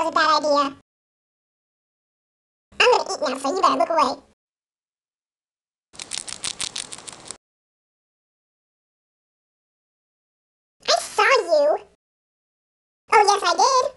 that was a bad idea. I'm gonna eat now, so you better look away. I saw you. Oh, yes, I did.